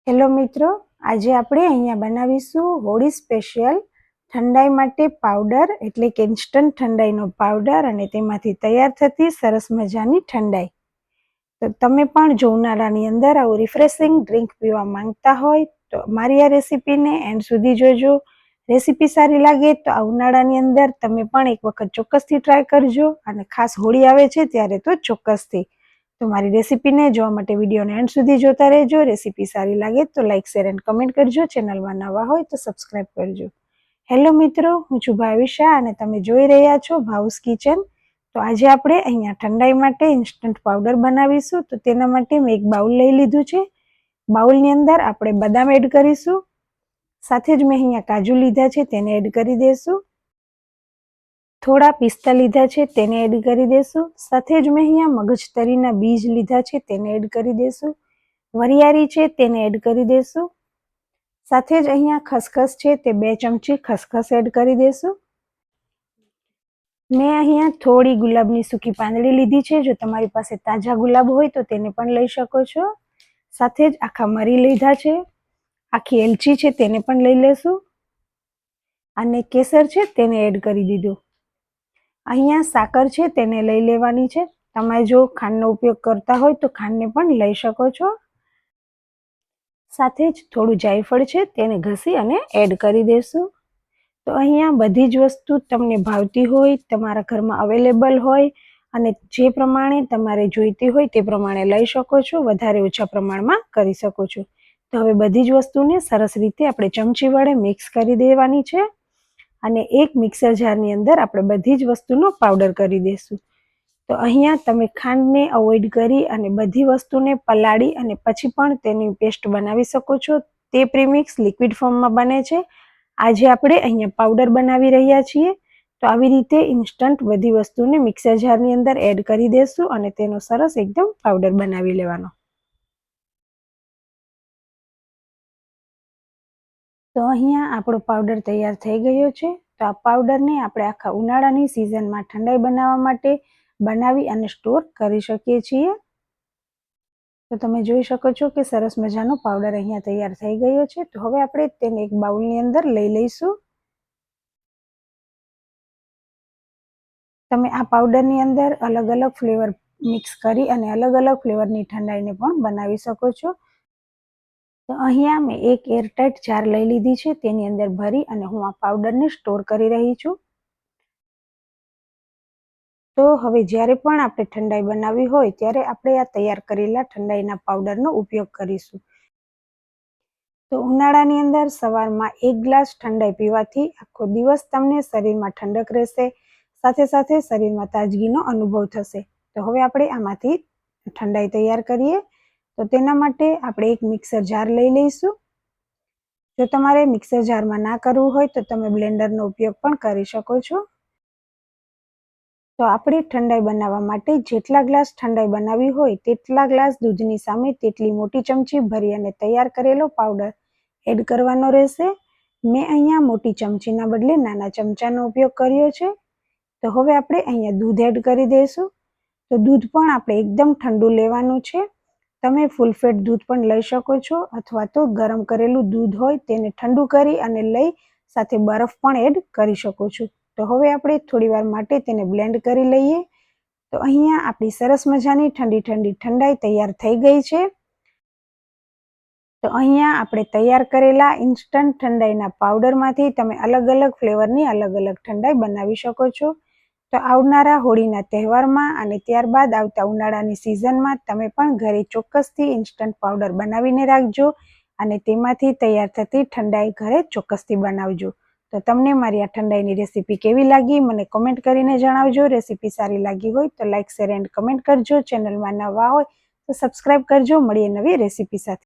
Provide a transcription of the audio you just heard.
Hello મિત્રો, આજે આપણે અહીંયા બનાવીશું હોળી સ્પેશિયલ ઠંડાઈ માટે પાવડર એટલે કે ઇન્સ્ટન્ટ ઠંડાઈનો પાવડર અને તેમાંથી તૈયાર થતી સરસ મજાની ઠંડાઈ. તો તમે પણ જો ઉનાળાની અંદર આવું રિફ્રેશિંગ ડ્રિંક પીવા માંગતા હોય તો મારી આ રેસીપીને એન્ડ સુધી જોજો. રેસીપી સારી લાગે તો આ ઉનાળાની અંદર તમે પણ એક વખત ચોક્કસથી ટ્રાય કરજો અને ખાસ હોળી આવે છે ત્યારે તો ચોક્કસથી. તો મારી રેસીપીને જોવા માટે વિડીયોને એન્ડ સુધી જોતા રહેજો. રેસીપી સારી લાગે તો લાઇક શેર એન્ડ કમેન્ટ કરજો. ચેનલમાં નવા હોય તો સબસ્ક્રાઈબ કરજો. હેલો મિત્રો, હું છું ભાવિશા અને તમે જોઈ રહ્યા છો ભાઉસ કિચન. તો આજે આપણે અહીંયા ઠંડાઈ માટે ઇન્સ્ટન્ટ પાવડર બનાવીશું. તો તેના માટે મેં એક બાઉલ લઈ લીધું છે. બાઉલની અંદર આપણે બદામ એડ કરીશું. સાથે જ મેં અહીંયા કાજુ લીધા છે, તેને એડ કરી દઈશું. થોડા પિસ્તા લીધા છે, તેને એડ કરી દેશું. સાથે જ મેં અહીંયા મગજતરીના બીજ લીધા છે, તેને એડ કરી દેશું. વરિયાળી છે, તેને એડ કરી દેશું. સાથે જ અહીંયા ખસખસ છે, તે 2 ચમચી ખસખસ એડ કરી દેશું. મેં અહીંયા થોડી ગુલાબની સૂકી પાંદડી લીધી છે. જો તમારી પાસે તાજા ગુલાબ હોય તો તેને પણ લઈ શકો છો. સાથે જ આખા મરી લીધા છે. આખી એલચી છે, તેને પણ લઈ લેશું. અને કેસર છે, તેને એડ કરી દીધું. અહીંયા સાકર છે, તેને લઈ લેવાની છે. તમે જો ખાંડનો ઉપયોગ કરતા હોય તો ખાંડને પણ લઈ શકો છો. સાથે જ થોડું જાયફળ છે, તેને ઘસી અને એડ કરી દેશું. તો અહીંયા બધી જ વસ્તુ તમને ભાવતી હોય, તમારા ઘરમાં અવેલેબલ હોય અને જે પ્રમાણે તમારે જોઈતી હોય તે પ્રમાણે લઈ શકો છો. વધારે ઓછા પ્રમાણમાં કરી શકો છો. તો હવે બધી જ વસ્તુને સરસ રીતે આપણે ચમચી વડે મિક્સ કરી દેવાની છે અને એક મિક્સર જારની અંદર આપણે બધી જ વસ્તુનો પાવડર કરી દઈશું. તો અહીંયા તમે ખાંડને અવોઇડ કરી અને બધી વસ્તુને પલાળી અને પછી પણ તેની પેસ્ટ બનાવી શકો છો. તે પ્રીમિક્સ લિક્વિડ ફોર્મમાં બને છે. આજે આપણે અહીંયા પાવડર બનાવી રહ્યા છીએ. તો આવી રીતે ઇન્સ્ટન્ટ બધી વસ્તુને મિક્સર જારની અંદર એડ કરી દેશું અને તેનો સરસ એકદમ પાવડર બનાવી લેવાનો. તો અહીંયા આપણો પાવડર તૈયાર થઈ ગયો છે. તો આ પાવડરને આપણે આખા ઉનાળાની સિઝનમાં ઠંડાઈ બનાવવા માટે બનાવી અને સ્ટોર કરી શકીએ છીએ. તો તમે જોઈ શકો છો કે સરસ મજાનો પાવડર અહીંયા તૈયાર થઈ ગયો છે. તો હવે આપણે તેને એક બાઉલની અંદર લઈ લઈશું. તમે આ પાવડરની અંદર અલગ અલગ ફ્લેવર મિક્સ કરી અને અલગ અલગ ફ્લેવરની ઠંડાઈને પણ બનાવી શકો છો. તો અહીંયા મેં એક એરટાઇટ જાર લઈ લીધી છે, તેની અંદર ભરી અને હું આ પાવડરને સ્ટોર કરી રહી છું. તો હવે જ્યારે પણ આપણે ઠંડાઈ બનાવવી હોય ત્યારે આપણે આ તૈયાર કરેલા ઠંડાઈના પાવડરનો ઉપયોગ કરીશું. તો ઉનાળાની અંદર સવારમાં 1 ગ્લાસ ઠંડાઈ પીવાથી આખો દિવસ તમને શરીરમાં ઠંડક રહેશે, સાથે સાથે શરીરમાં તાજગીનો અનુભવ થશે. તો હવે આપણે આમાંથી ઠંડાઈ તૈયાર કરીએ. તો તેના માટે આપણે એક મિક્સર જાર લઈ લઈશું. જો તમારે મિક્સર જારમાં ના કરવું હોય તો તમે બ્લેન્ડરનો ઉપયોગ પણ કરી શકો છો. તો આપણે ઠંડાઈ બનાવવા માટે જેટલા ગ્લાસ ઠંડાઈ બનાવવી હોય તેટલા ગ્લાસ દૂધની સામે તેટલી મોટી ચમચી ભરી અને તૈયાર કરેલો પાવડર એડ કરવાનો રહેશે. મેં અહીંયા મોટી ચમચીના બદલે નાના ચમચાનો ઉપયોગ કર્યો છે. તો હવે આપણે અહીંયા દૂધ એડ કરી દઈશું. તો દૂધ પણ આપણે એકદમ ઠંડુ લેવાનું છે. તમે ફૂલ ફેટ દૂધ પણ લઈ શકો છો અથવા તો ગરમ કરેલું દૂધ હોય તેને ઠંડુ કરી અને લઈ સાથે બરફ પણ એડ કરી શકો છો. તો હવે આપણે થોડી વાર માટે તેને બ્લેન્ડ કરી લઈએ. તો અહીંયા આપણી સરસ મજાની ઠંડી ઠંડી ઠંડાઈ તૈયાર થઈ ગઈ છે. તો અહીંયા આપણે તૈયાર કરેલા ઇન્સ્ટન્ટ ઠંડાઈના પાવડરમાંથી તમે અલગ અલગ ફ્લેવરની અલગ અલગ ઠંડાઈ બનાવી શકો છો. તો આવનારા હોળીના તહેવારમાં અને ત્યારબાદ આવતા ઉનાળાની સિઝનમાં તમે પણ ઘરે ચોક્કસથી ઇન્સ્ટન્ટ પાવડર બનાવીને રાખજો અને તેમાંથી તૈયાર થતી ઠંડાઈ ઘરે ચોક્કસથી બનાવજો. તો તમને મારી આ ઠંડાઈની રેસીપી કેવી લાગી મને કોમેન્ટ કરીને જણાવજો. રેસીપી સારી લાગી હોય તો લાઇક શેર એન્ડ કમેન્ટ કરજો. ચેનલમાં નવા હોય તો સબસ્ક્રાઈબ કરજો. મળીએ નવી રેસીપી સાથે.